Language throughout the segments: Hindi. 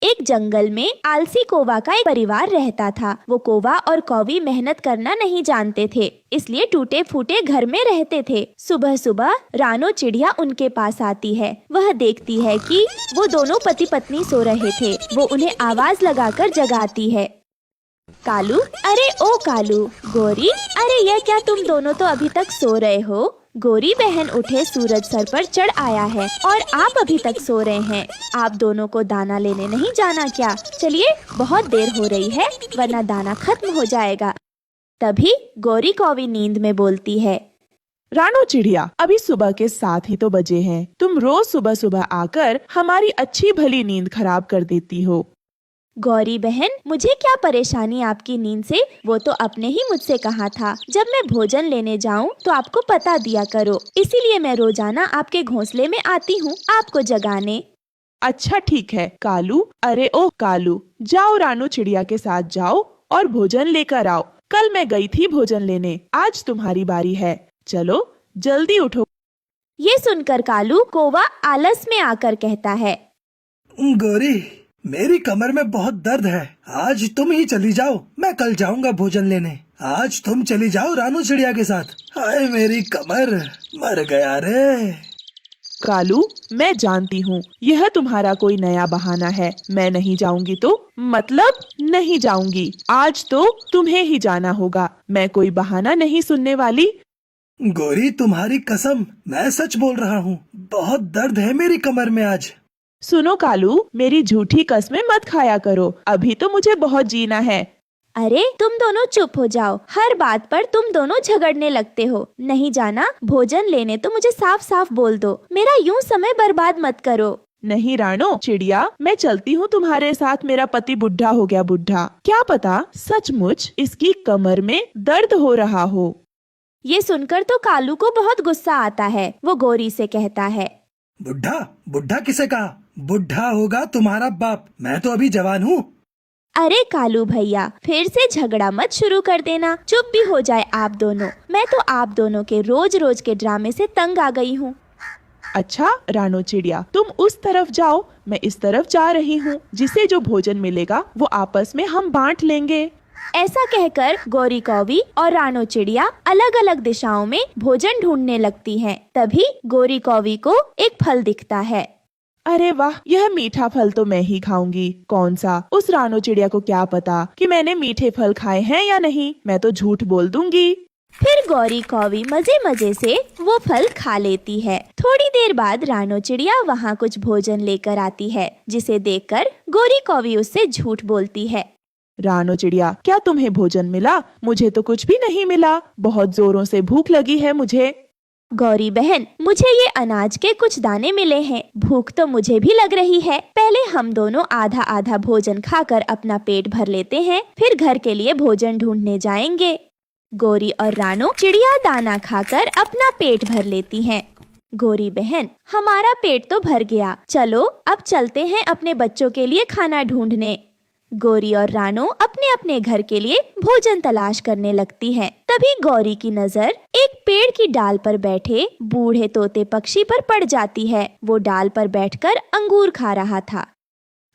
एक जंगल में आलसी कौवा का एक परिवार रहता था। वो कौवा और कौवी मेहनत करना नहीं जानते थे, इसलिए टूटे फूटे घर में रहते थे। सुबह सुबह रानो चिड़िया उनके पास आती है। वह देखती है कि वो दोनों पति पत्नी सो रहे थे। वो उन्हें आवाज लगाकर जगाती है। कालू, अरे ओ कालू, गोरी, अरे यह क्या, तुम दोनों तो अभी तक सो रहे हो। गोरी बहन उठे, सूरज सर पर चढ़ आया है और आप अभी तक सो रहे हैं। आप दोनों को दाना लेने नहीं जाना क्या? चलिए, बहुत देर हो रही है वरना दाना खत्म हो जाएगा। तभी गौरी कौवी नींद में बोलती है, रानो चिड़िया, अभी सुबह के 7 ही तो बजे हैं। तुम रोज सुबह सुबह आकर हमारी अच्छी भली नींद खराब कर देती हो। गौरी बहन, मुझे क्या परेशानी आपकी नींद से? वो तो आपने ही मुझसे कहा था जब मैं भोजन लेने जाऊं तो आपको पता दिया करो, इसीलिए मैं रोजाना आपके घोंसले में आती हूँ आपको जगाने। अच्छा ठीक है कालू, अरे ओ कालू, जाओ रानो चिड़िया के साथ जाओ और भोजन लेकर आओ। कल मैं गई थी भोजन लेने, आज तुम्हारी बारी है। चलो जल्दी उठो। ये सुनकर कालू कौवा आलस में आकर कहता है, गोरी, मेरी कमर में बहुत दर्द है। आज तुम ही चली जाओ, मैं कल जाऊंगा भोजन लेने। आज तुम चली जाओ रानू चिड़िया के साथ। हाय मेरी कमर, मर गया रे। कालू, मैं जानती हूँ यह तुम्हारा कोई नया बहाना है। मैं नहीं जाऊंगी तो मतलब नहीं जाऊंगी। आज तो तुम्हें ही जाना होगा। मैं कोई बहाना नहीं सुनने वाली। गोरी, तुम्हारी कसम, मैं सच बोल रहा हूँ। बहुत दर्द है मेरी कमर में आज। सुनो कालू, मेरी झूठी कसमें मत खाया करो। अभी तो मुझे बहुत जीना है। अरे तुम दोनों चुप हो जाओ, हर बात पर तुम दोनों झगड़ने लगते हो। नहीं जाना भोजन लेने तो मुझे साफ साफ बोल दो, मेरा यूं समय बर्बाद मत करो। नहीं रानो चिड़िया, मैं चलती हूँ तुम्हारे साथ। मेरा पति बुढ़ा हो गया, बुढ़ा। क्या पता सचमुच इसकी कमर में दर्द हो रहा हो। ये सुनकर तो कालू को बहुत गुस्सा आता है। वो गौरी से कहता है, बुढ़ा? बुढ़ा किसे कहा? बुढ़ा होगा तुम्हारा बाप। मैं तो अभी जवान हूँ। अरे कालू भैया, फिर से झगड़ा मत शुरू कर देना। चुप भी हो जाए आप दोनों। मैं तो आप दोनों के रोज रोज के ड्रामे से तंग आ गई हूँ। अच्छा रानो चिड़िया, तुम उस तरफ जाओ, मैं इस तरफ जा रही हूँ। जिसे जो भोजन मिलेगा वो आपस में हम बांट लेंगे। ऐसा कहकर गौरी कौवी और रानो चिड़िया अलग अलग दिशाओं में भोजन ढूंढने लगती हैं। तभी गौरी कौवी को एक फल दिखता है। अरे वाह, यह मीठा फल तो मैं ही खाऊंगी। कौन सा? उस रानो चिड़िया को क्या पता कि मैंने मीठे फल खाए हैं या नहीं। मैं तो झूठ बोल दूंगी। फिर गौरी कौवी मजे मजे से वो फल खा लेती है। थोड़ी देर बाद रानो चिड़िया वहाँ कुछ भोजन लेकर आती है, जिसे देखकर गौरी कौवी उससे झूठ बोलती है। रानो चिड़िया, क्या तुम्हें भोजन मिला? मुझे तो कुछ भी नहीं मिला। बहुत जोरों से भूख लगी है मुझे। गौरी बहन, मुझे ये अनाज के कुछ दाने मिले हैं। भूख तो मुझे भी लग रही है। पहले हम दोनों आधा आधा भोजन खाकर अपना पेट भर लेते हैं, फिर घर के लिए भोजन ढूंढने जाएंगे। गौरी और रानो चिड़िया दाना खाकर अपना पेट भर लेती हैं। गौरी बहन, हमारा पेट तो भर गया, चलो अब चलते हैं अपने बच्चों के लिए खाना ढूंढने। गौरी और रानो अपने अपने घर के लिए भोजन तलाश करने लगती हैं। तभी गौरी की नजर एक पेड़ की डाल पर बैठे बूढ़े तोते पक्षी पर पड़ जाती है। वो डाल पर बैठकर अंगूर खा रहा था।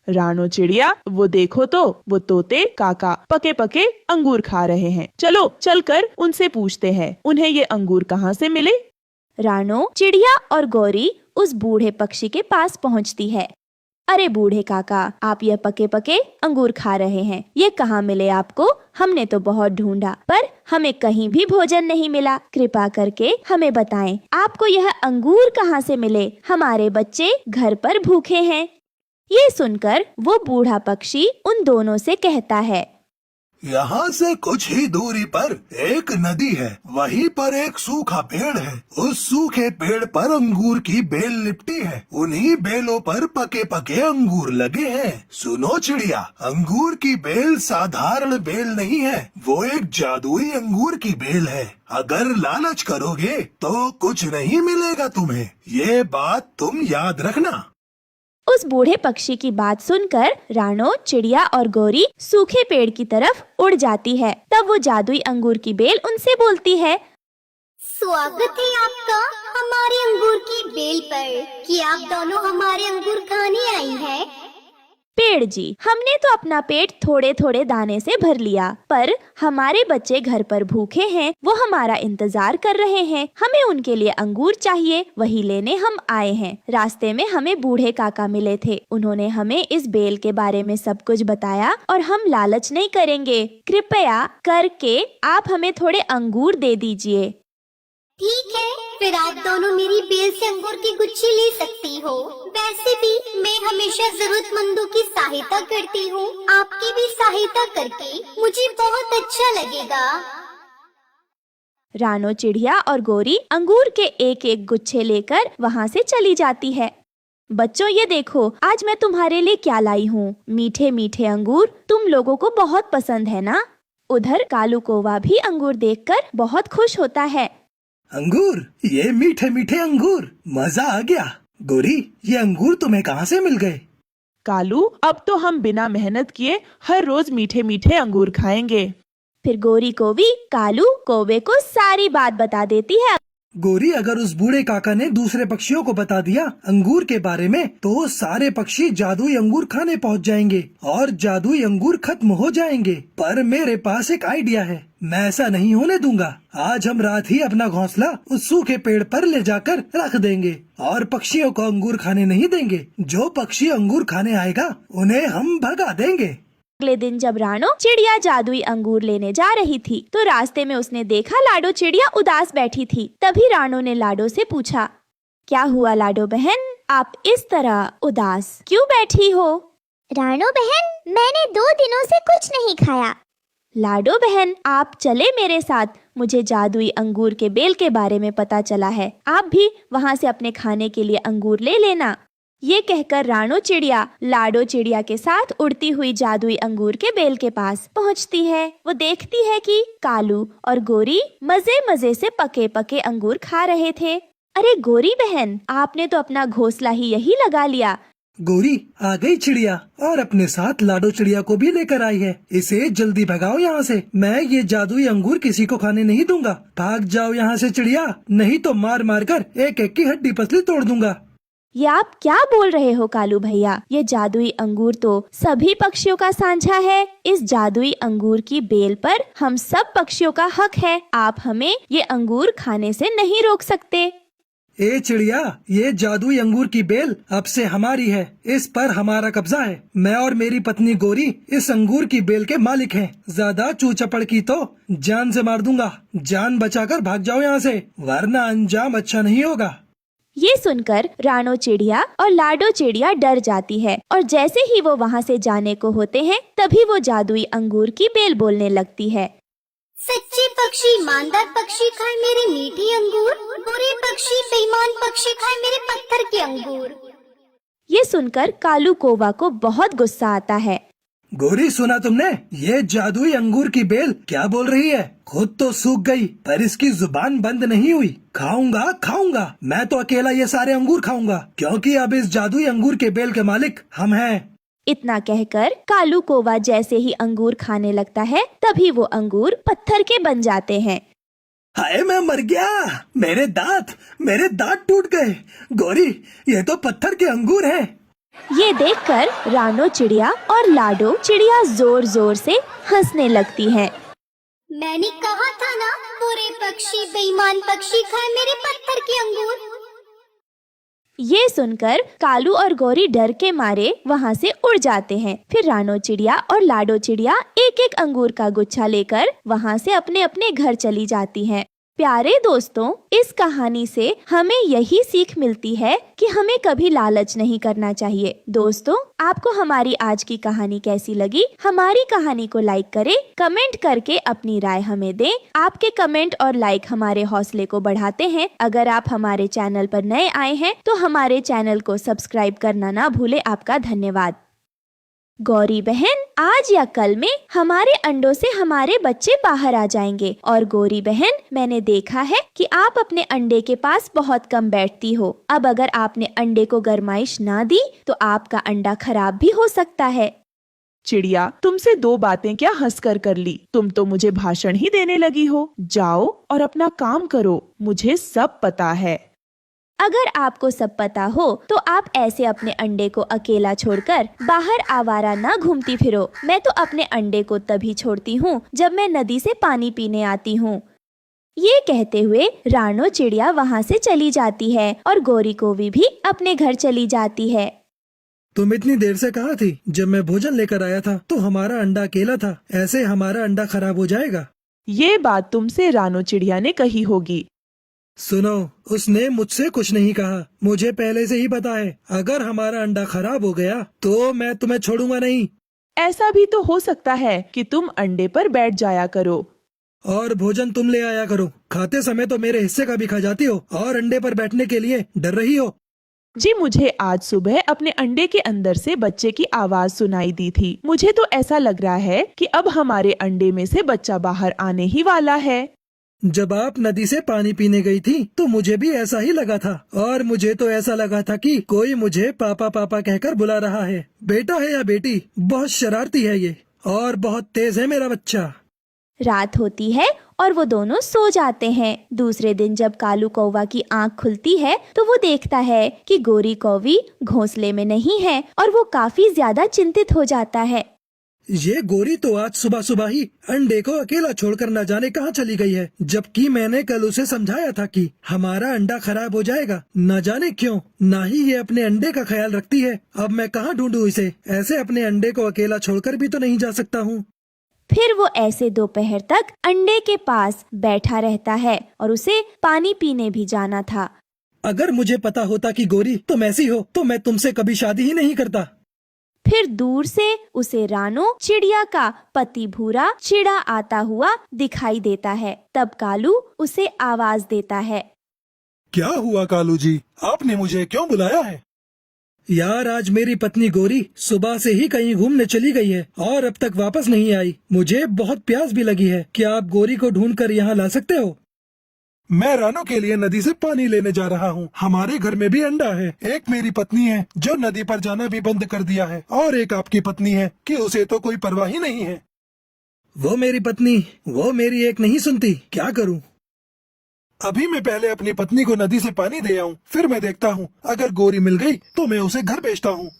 रानो चिड़िया, वो देखो तो, वो तोते काका पके पके अंगूर खा रहे हैं। चलो चलकर उनसे पूछते हैं उन्हें ये अंगूर कहाँ से मिले। रानो चिड़िया और गौरी उस बूढ़े पक्षी के पास पहुँचती है। अरे बूढ़े काका, आप यह पके पके अंगूर खा रहे हैं, ये कहाँ मिले आपको? हमने तो बहुत ढूंढा पर हमें कहीं भी भोजन नहीं मिला। कृपा करके हमें बताएं, आपको यह अंगूर कहाँ से मिले? हमारे बच्चे घर पर भूखे हैं। ये सुनकर वो बूढ़ा पक्षी उन दोनों से कहता है, यहाँ से कुछ ही दूरी पर एक नदी है, वहीं पर एक सूखा पेड़ है। उस सूखे पेड़ पर अंगूर की बेल लिपटी है। उन्हीं बेलों पर पके पके अंगूर लगे हैं। सुनो चिड़िया, अंगूर की बेल साधारण बेल नहीं है, वो एक जादुई अंगूर की बेल है। अगर लालच करोगे तो कुछ नहीं मिलेगा तुम्हें, ये बात तुम याद रखना। उस बूढ़े पक्षी की बात सुनकर रानो चिड़िया और गौरी सूखे पेड़ की तरफ उड़ जाती है। तब वो जादुई अंगूर की बेल उनसे बोलती है, स्वागत है आपका हमारे अंगूर की बेल पर। कि आप दोनों हमारे अंगूर खाने आई हैं। पेड़ जी, हमने तो अपना पेट थोड़े थोड़े दाने से भर लिया, पर हमारे बच्चे घर पर भूखे हैं, वो हमारा इंतजार कर रहे हैं। हमें उनके लिए अंगूर चाहिए, वही लेने हम आए हैं। रास्ते में हमें बूढ़े काका मिले थे, उन्होंने हमें इस बेल के बारे में सब कुछ बताया और हम लालच नहीं करेंगे। कृपया करके आप हमें थोड़े अंगूर दे दीजिए। ठीक है, फिर आप दोनों मेरी बेल से अंगूर की गुच्छी ले सकती हो। वैसे भी मैं हमेशा जरूरतमंदों की सहायता करती हूँ। आपकी भी सहायता करके मुझे बहुत अच्छा लगेगा। रानो चिड़िया और गोरी अंगूर के एक एक गुच्छे लेकर वहाँ से चली जाती है। बच्चों ये देखो, आज मैं तुम्हारे लिए क्या लाई हूँ। मीठे मीठे अंगूर तुम लोगों को बहुत पसंद है ना? उधर कालू कौवा भी अंगूर देखकर बहुत खुश होता है। अंगूर, ये मीठे मीठे अंगूर, मजा आ गया। गोरी, ये अंगूर तुम्हें कहाँ से मिल गए? कालू, अब तो हम बिना मेहनत किए हर रोज मीठे मीठे अंगूर खाएंगे। फिर गोरी कौवी कालू कौवे को सारी बात बता देती है। गोरी, अगर उस बूढ़े काका ने दूसरे पक्षियों को बता दिया अंगूर के बारे में, तो सारे पक्षी जादुई अंगूर खाने पहुंच जाएंगे और जादुई अंगूर खत्म हो जाएंगे। पर मेरे पास एक आइडिया है, मैं ऐसा नहीं होने दूंगा। आज हम रात ही अपना घोंसला उस सूखे पेड़ पर ले जाकर रख देंगे और पक्षियों को अंगूर खाने नहीं देंगे। जो पक्षी अंगूर खाने आएगा उन्हें हम भगा देंगे। अगले दिन जब रानो चिड़िया जादुई अंगूर लेने जा रही थी, तो रास्ते में उसने देखा लाडो चिड़िया उदास बैठी थी। तभी रानो ने लाडो से पूछा, क्या हुआ लाडो बहन, आप इस तरह उदास क्यों बैठी हो? रानो बहन, मैंने 2 दिनों से कुछ नहीं खाया। लाडो बहन, आप चले मेरे साथ, मुझे जादुई अंगूर के बेल के बारे में पता चला है। आप भी वहाँ से अपने खाने के लिए अंगूर ले लेना। ये कहकर रानो चिड़िया लाडो चिड़िया के साथ उड़ती हुई जादुई अंगूर के बेल के पास पहुँचती है। वो देखती है कि कालू और गोरी मजे मजे से पके पके अंगूर खा रहे थे। अरे गोरी बहन, आपने तो अपना घोंसला ही यही लगा लिया। गोरी, आ गई चिड़िया और अपने साथ लाडो चिड़िया को भी लेकर आई है। इसे जल्दी भगाओ यहाँ से, मैं ये जादुई अंगूर किसी को खाने नहीं दूंगा। भाग जाओ यहाँ से चिड़िया, नहीं तो मार मार कर एक एक की हड्डी पसली तोड़ दूंगा। ये आप क्या बोल रहे हो कालू भैया? ये जादुई अंगूर तो सभी पक्षियों का साझा है। इस जादुई अंगूर की बेल पर हम सब पक्षियों का हक है। आप हमें ये अंगूर खाने से नहीं रोक सकते। ए चिड़िया, ये जादुई अंगूर की बेल अब से हमारी है, इस पर हमारा कब्जा है। मैं और मेरी पत्नी गोरी इस अंगूर की बेल के मालिक हैं। ज्यादा चू चपड़ की तो जान से मार दूंगा। जान बचाकर भाग जाओ यहाँ से, वरना अंजाम अच्छा नहीं होगा। ये सुनकर रानो चिड़िया और लाडो चिड़िया डर जाती है और जैसे ही वो वहाँ से जाने को होते हैं, तभी वो जादुई अंगूर की बेल बोलने लगती है। सच्चे पक्षी ईमानदार पक्षी खाए मेरे मीठे अंगूर, बुरे पक्षी बेईमान पक्षी खाए मेरे पत्थर के अंगूर। ये सुनकर कालू कौवा को बहुत गुस्सा आता है। गोरी, सुना तुमने? ये जादुई अंगूर की बेल क्या बोल रही है? खुद तो सूख गई, पर इसकी जुबान बंद नहीं हुई। खाऊंगा खाऊंगा, मैं तो अकेला ये सारे अंगूर खाऊंगा, क्योंकि अब इस जादुई अंगूर के बेल के मालिक हम हैं। इतना कहकर कालू कौवा जैसे ही अंगूर खाने लगता है, तभी वो अंगूर पत्थर के बन जाते हैं। हाय, मैं मर गया, मेरे दांत टूट गए। गोरी, ये तो पत्थर के अंगूर हैं। ये देखकर रानो चिड़िया और लाडो चिड़िया जोर जोर से हंसने लगती हैं। मैंने कहा था ना, बुरे पक्षी बेईमान पक्षी खाए मेरे पत्थर के अंगूर। ये सुनकर कालू और गौरी डर के मारे वहाँ से उड़ जाते हैं। फिर रानो चिड़िया और लाडो चिड़िया एक एक अंगूर का गुच्छा लेकर वहाँ से अपने अपने घर चली जाती हैं। प्यारे दोस्तों, इस कहानी से हमें यही सीख मिलती है कि हमें कभी लालच नहीं करना चाहिए। दोस्तों, आपको हमारी आज की कहानी कैसी लगी? हमारी कहानी को लाइक करें, कमेंट करके अपनी राय हमें दें। आपके कमेंट और लाइक हमारे हौसले को बढ़ाते हैं। अगर आप हमारे चैनल पर नए आए हैं तो हमारे चैनल को सब्सक्राइब करना ना भूले। आपका धन्यवाद। गौरी बहन, आज या कल में हमारे अंडों से हमारे बच्चे बाहर आ जाएंगे। और गौरी बहन, मैंने देखा है कि आप अपने अंडे के पास बहुत कम बैठती हो। अब अगर आपने अंडे को गरमाइश ना दी तो आपका अंडा खराब भी हो सकता है। चिड़िया, तुमसे 2 बातें क्या हंसकर कर ली? तुम तो मुझे भाषण ही देने लगी हो। जाओ और अपना काम करो, मुझे सब पता है। अगर आपको सब पता हो तो आप ऐसे अपने अंडे को अकेला छोड़कर बाहर आवारा ना घूमती फिरो। मैं तो अपने अंडे को तभी छोड़ती हूँ जब मैं नदी से पानी पीने आती हूँ। ये कहते हुए रानो चिड़िया वहाँ से चली जाती है और गोरी कोवी भी अपने घर चली जाती है। तुम इतनी देर से कहाँ थी? जब मैं भोजन लेकर आया था तो हमारा अंडा अकेला था। ऐसे हमारा अंडा खराब हो जाएगा। ये बात तुमसे रानो चिड़िया ने कही होगी। सुनो, उसने मुझसे कुछ नहीं कहा। मुझे पहले से ही पता है, अगर हमारा अंडा खराब हो गया तो मैं तुम्हें छोड़ूंगा नहीं। ऐसा भी तो हो सकता है कि तुम अंडे पर बैठ जाया करो। और भोजन तुम ले आया करो। खाते समय तो मेरे हिस्से का भी खा जाती हो और अंडे पर बैठने के लिए डर रही हो। जी, मुझे आज सुबह अपने अंडे के अंदर से बच्चे की आवाज सुनाई दी थी। मुझे तो ऐसा लग रहा है कि अब हमारे अंडे में से बच्चा बाहर आने ही वाला है। जब आप नदी से पानी पीने गई थी तो मुझे भी ऐसा ही लगा था, और मुझे तो ऐसा लगा था कि कोई मुझे पापा पापा कहकर बुला रहा है। बेटा है या बेटी, बहुत शरारती है ये, और बहुत तेज है मेरा बच्चा। रात होती है और वो दोनों सो जाते हैं। दूसरे दिन जब कालू कौवा की आंख खुलती है तो वो देखता है कि गोरी कौवी घोंसले में नहीं है और वो काफी ज्यादा चिंतित हो जाता है। ये गोरी तो आज सुबह सुबह ही अंडे को अकेला छोड़कर न जाने कहाँ चली गई है, जबकि मैंने कल उसे समझाया था कि हमारा अंडा खराब हो जाएगा। न जाने क्यों ना ही ये अपने अंडे का ख्याल रखती है। अब मैं कहाँ ढूंढूं इसे? ऐसे अपने अंडे को अकेला छोड़कर भी तो नहीं जा सकता हूँ। फिर वो ऐसे दोपहर तक अंडे के पास बैठा रहता है और उसे पानी पीने भी जाना था। अगर मुझे पता होता कि गोरी तुम ऐसी हो तो मैं तुमसे कभी शादी ही नहीं करता। फिर दूर से उसे रानो चिड़िया का पति भूरा चिड़ा आता हुआ दिखाई देता है। तब कालू उसे आवाज देता है। क्या हुआ कालू जी, आपने मुझे क्यों बुलाया है? यार, आज मेरी पत्नी गोरी सुबह से ही कहीं घूमने चली गई है और अब तक वापस नहीं आई। मुझे बहुत प्यास भी लगी है। क्या आप गोरी को ढूंढकर यहाँ ला सकते हो? मैं रानो के लिए नदी से पानी लेने जा रहा हूँ। हमारे घर में भी अंडा है। एक मेरी पत्नी है जो नदी पर जाना भी बंद कर दिया है, और एक आपकी पत्नी है कि उसे तो कोई परवाह ही नहीं है। वो मेरी पत्नी, वो मेरी एक नहीं सुनती। क्या करूँ? अभी मैं पहले अपनी पत्नी को नदी से पानी दे आऊँ, फिर मैं देखता हूँ। अगर गोरी मिल गई तो मैं उसे घर भेजता हूँ।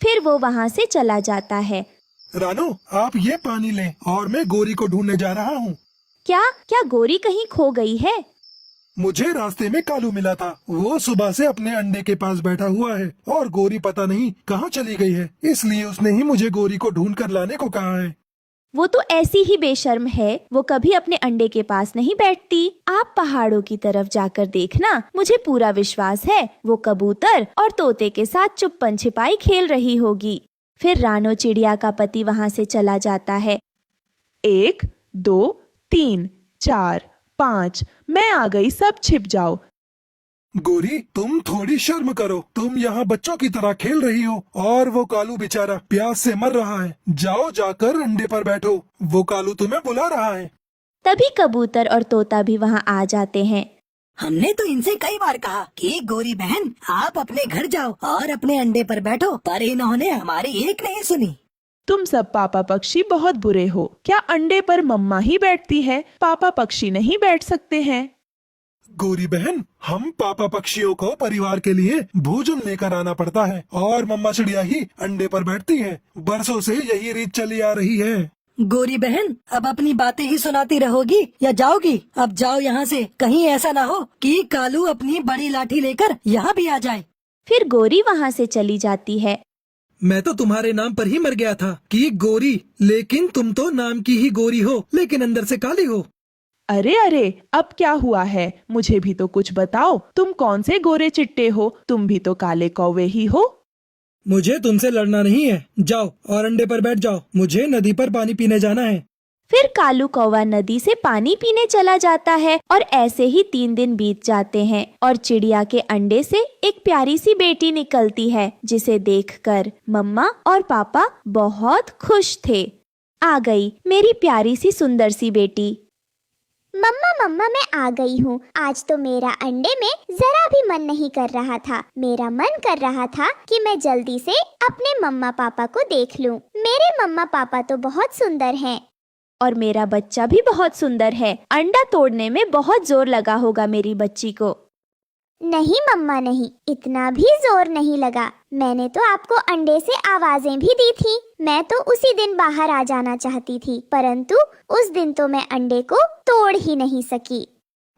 फिर वो वहाँ से चला जाता है। रानो, आप ये पानी लें और मैं गोरी को ढूंढने जा रहा हूँ। क्या गोरी कहीं खो गई है? मुझे रास्ते में कालू मिला था। वो सुबह से अपने अंडे के पास बैठा हुआ है और गोरी पता नहीं कहाँ चली गई है, इसलिए उसने ही मुझे गोरी को ढूंढ कर लाने को कहा है। वो तो ऐसी ही बेशर्म है, वो कभी अपने अंडे के पास नहीं बैठती। आप पहाड़ों की तरफ जाकर देखना, मुझे पूरा विश्वास है वो कबूतर और तोते के साथ चुप्पन छिपाई खेल रही होगी। फिर रानो चिड़िया का पति वहाँ से चला जाता है। 1 2 3 4 5, मैं आ गई, सब छिप जाओ। गोरी, तुम थोड़ी शर्म करो। तुम यहाँ बच्चों की तरह खेल रही हो और वो कालू बेचारा प्यास से मर रहा है। जाओ, जाकर अंडे पर बैठो, वो कालू तुम्हें बुला रहा है। तभी कबूतर और तोता भी वहाँ आ जाते हैं। हमने तो इनसे कई बार कहा कि गोरी बहन आप अपने घर जाओ और अपने अंडे पर बैठो, पर इन्होंने हमारी एक नहीं सुनी। तुम सब पापा पक्षी बहुत बुरे हो। क्या अंडे पर मम्मा ही बैठती है, पापा पक्षी नहीं बैठ सकते हैं? गोरी बहन, हम पापा पक्षियों को परिवार के लिए भोजन लेकर आना पड़ता है और मम्मा चिड़िया ही अंडे पर बैठती है। बरसों से यही रीत चली आ रही है। गोरी बहन, अब अपनी बातें ही सुनाती रहोगी या जाओगी? अब जाओ यहाँ से, कहीं ऐसा ना हो कि कालू अपनी बड़ी लाठी लेकर यहाँ भी आ जाए। फिर गोरी वहाँ से चली जाती है। मैं तो तुम्हारे नाम पर ही मर गया था कि गोरी, लेकिन तुम तो नाम की ही गोरी हो लेकिन अंदर से काली हो। अरे अरे, अब क्या हुआ है? मुझे भी तो कुछ बताओ। तुम कौन से गोरे चिट्टे हो? तुम भी तो काले कौवे ही हो। मुझे तुमसे लड़ना नहीं है। जाओ और अंडे पर बैठ जाओ, मुझे नदी पर पानी पीने जाना है। फिर कालू कौवा नदी से पानी पीने चला जाता है और ऐसे ही 3 दिन बीत जाते हैं और चिड़िया के अंडे से एक प्यारी सी बेटी निकलती है, जिसे देखकर मम्मा और पापा बहुत खुश थे। आ गई मेरी प्यारी सी सुंदर सी बेटी। मम्मा मम्मा, मैं आ गई हूँ। आज तो मेरा अंडे में जरा भी मन नहीं कर रहा था। मेरा मन कर रहा था कि मैं जल्दी से अपने मम्मा पापा को देख लूँ। मेरे मम्मा पापा तो बहुत सुंदर हैं। और मेरा बच्चा भी बहुत सुंदर है। अंडा तोड़ने में बहुत जोर लगा होगा मेरी बच्ची को। नहीं मम्मा नहीं, इतना भी जोर नहीं लगा। मैंने तो आपको अंडे से आवाजें भी दी थी। मैं तो उसी दिन बाहर आ जाना चाहती थी, परंतु उस दिन तो मैं अंडे को तोड़ ही नहीं सकी।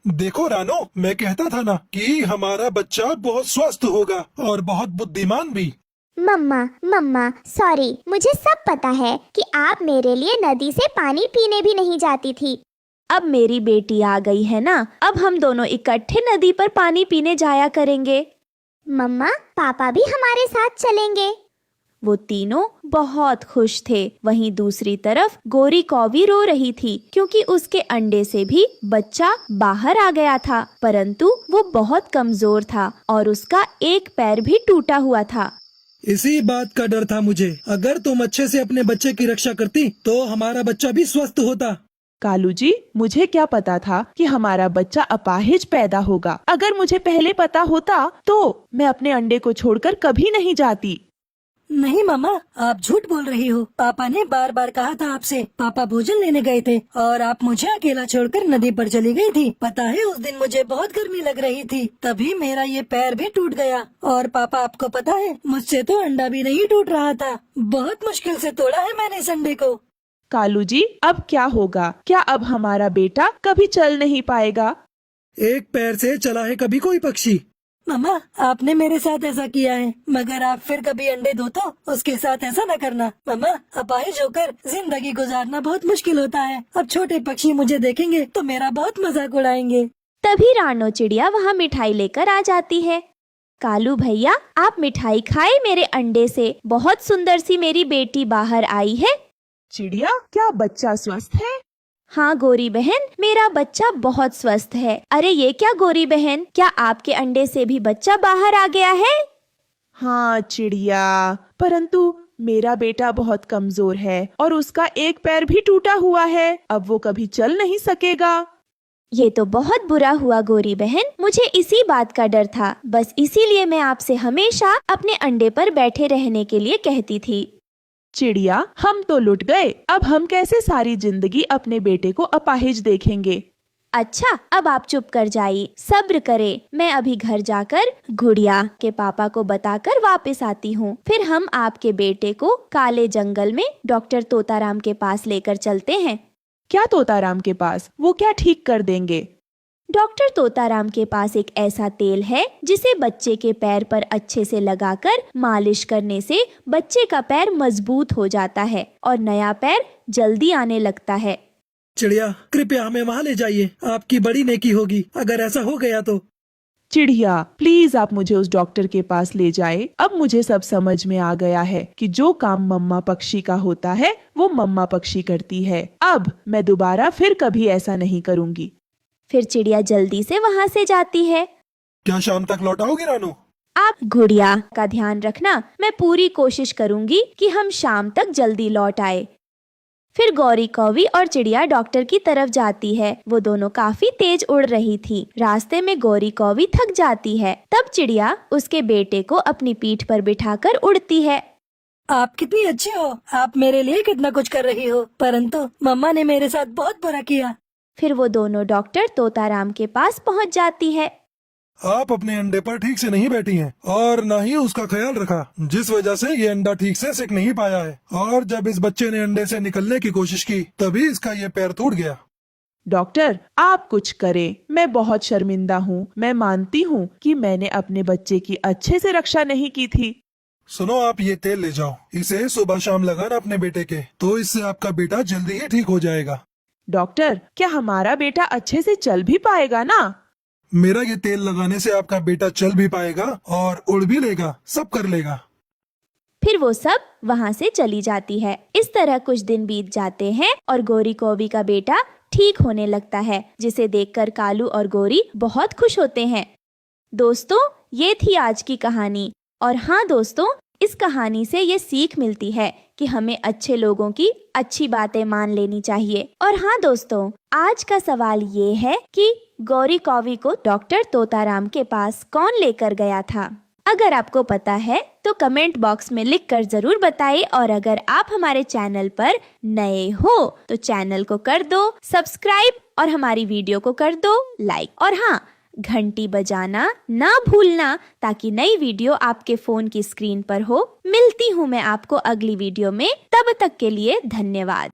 देखो रानो, मैं कहता था ना कि हमारा बच्चा बहुत स्वस्थ होगा और बहुत बुद्धिमान भी। मम्मा सॉरी, मुझे सब पता है कि आप मेरे लिए नदी से पानी पीने भी नहीं जाती थी। अब मेरी बेटी आ गई है ना, अब हम दोनों इकट्ठे नदी पर पानी पीने जाया करेंगे। मम्मा, पापा भी हमारे साथ चलेंगे। वो तीनों बहुत खुश थे। वहीं दूसरी तरफ गोरी कौवी रो रही थी क्योंकि उसके अंडे से भी बच्चा बाहर आ गया था, परंतु वो बहुत कमजोर था और उसका एक पैर भी टूटा हुआ था। इसी बात का डर था मुझे। अगर तुम अच्छे से अपने बच्चे की रक्षा करती तो हमारा बच्चा भी स्वस्थ होता। कालू जी, मुझे क्या पता था कि हमारा बच्चा अपाहिज पैदा होगा। अगर मुझे पहले पता होता तो मैं अपने अंडे को छोड़कर कभी नहीं जाती। नहीं मामा, आप झूठ बोल रही हो। पापा ने बार बार कहा था आपसे। पापा भोजन लेने गए थे और आप मुझे अकेला छोड़कर नदी पर चली गई थी। पता है उस दिन मुझे बहुत गर्मी लग रही थी, तभी मेरा ये पैर भी टूट गया। और पापा, आपको पता है मुझसे तो अंडा भी नहीं टूट रहा था। बहुत मुश्किल से तोड़ा है मैंने इस अंडे को। कालू जी, अब क्या होगा? क्या अब हमारा बेटा कभी चल नहीं पाएगा? एक पैर से चला है कभी कोई पक्षी? मामा, आपने मेरे साथ ऐसा किया है, मगर आप फिर कभी अंडे दो तो उसके साथ ऐसा न करना। मामा, अपाहिज होकर जिंदगी गुजारना बहुत मुश्किल होता है। अब छोटे पक्षी मुझे देखेंगे तो मेरा बहुत मजाक उड़ाएंगे। तभी रानो चिड़िया वहाँ मिठाई लेकर आ जाती है। कालू भैया, आप मिठाई खाए मेरे अंडे से। बहुत सुंदर सी मेरी बेटी बाहर आई है। चिड़िया, क्या बच्चा स्वस्थ है? हाँ गोरी बहन, मेरा बच्चा बहुत स्वस्थ है। अरे ये क्या गोरी बहन, क्या आपके अंडे से भी बच्चा बाहर आ गया है? हाँ चिड़िया, परंतु मेरा बेटा बहुत कमजोर है और उसका एक पैर भी टूटा हुआ है। अब वो कभी चल नहीं सकेगा। ये तो बहुत बुरा हुआ गोरी बहन, मुझे इसी बात का डर था। बस इसीलिए मैं आपसे हमेशा अपने अंडे पर बैठे रहने के लिए कहती थी। चिड़िया, हम तो लुट गए। अब हम कैसे सारी जिंदगी अपने बेटे को अपाहिज देखेंगे? अच्छा, अब आप चुप कर जाइए, सब्र करें। मैं अभी घर जाकर गुड़िया के पापा को बताकर वापस आती हूँ। फिर हम आपके बेटे को काले जंगल में डॉक्टर तोताराम के पास लेकर चलते हैं। क्या तोताराम के पास? वो क्या ठीक कर देंगे? डॉक्टर तोताराम के पास एक ऐसा तेल है जिसे बच्चे के पैर पर अच्छे से लगाकर मालिश करने से बच्चे का पैर मजबूत हो जाता है और नया पैर जल्दी आने लगता है। चिड़िया, कृपया हमें वहाँ ले जाइए। आपकी बड़ी नेकी होगी अगर ऐसा हो गया तो। चिड़िया, प्लीज आप मुझे उस डॉक्टर के पास ले जाए। अब मुझे सब समझ में आ गया है कि जो काम मम्मा पक्षी का होता है वो मम्मा पक्षी करती है। अब मैं दोबारा फिर कभी ऐसा नहीं करूँगी। फिर चिड़िया जल्दी से वहाँ से जाती है। क्या शाम तक लौट आओगी रानू? आप गुड़िया का ध्यान रखना, मैं पूरी कोशिश करूंगी कि हम शाम तक जल्दी लौट आए। फिर गौरी कौवी और चिड़िया डॉक्टर की तरफ जाती है। वो दोनों काफी तेज उड़ रही थी। रास्ते में गौरी कौवी थक जाती है। तब चिड़िया उसके बेटे को अपनी पीठ पर बिठाकर उड़ती है। आप कितनी अच्छी हो, आप मेरे लिए कितना कुछ कर रही हो, परंतु मम्मा ने मेरे साथ बहुत बुरा किया। फिर वो दोनों डॉक्टर तोताराम के पास पहुंच जाती है। आप अपने अंडे पर ठीक से नहीं बैठी हैं और न ही उसका ख्याल रखा, जिस वजह से ये अंडा ठीक से सिक नहीं पाया है। और जब इस बच्चे ने अंडे से निकलने की कोशिश की तभी इसका ये पैर टूट गया। डॉक्टर, आप कुछ करें। मैं बहुत शर्मिंदा हूँ। मैं मानती हूँ कि मैंने अपने बच्चे की अच्छे से रक्षा नहीं की थी। सुनो, आप ये तेल ले जाओ, इसे सुबह शाम लगाना अपने बेटे के, तो इससे आपका बेटा जल्दी ही ठीक हो जाएगा। डॉक्टर, क्या हमारा बेटा अच्छे से चल भी पाएगा ना? मेरा ये तेल लगाने से आपका बेटा चल भी पाएगा और उड़ भी लेगा, सब कर लेगा। फिर वो सब वहाँ से चली जाती है। इस तरह कुछ दिन बीत जाते हैं और गोरी कौवी का बेटा ठीक होने लगता है, जिसे देखकर कालू और गोरी बहुत खुश होते हैं। दोस्तों, ये थी आज की कहानी। और हाँ दोस्तों, इस कहानी से ये सीख मिलती है कि हमें अच्छे लोगों की अच्छी बातें मान लेनी चाहिए। और हाँ दोस्तों, आज का सवाल ये है कि गौरी कौवी को डॉक्टर तोताराम के पास कौन लेकर गया था? अगर आपको पता है तो कमेंट बॉक्स में लिखकर जरूर बताइए। और अगर आप हमारे चैनल पर नए हो तो चैनल को कर दो सब्सक्राइब और हमारी वीडियो को कर दो लाइक। और हाँ, घंटी बजाना ना भूलना ताकि नई वीडियो आपके फोन की स्क्रीन पर हो। मिलती हूँ मैं आपको अगली वीडियो में, तब तक के लिए धन्यवाद।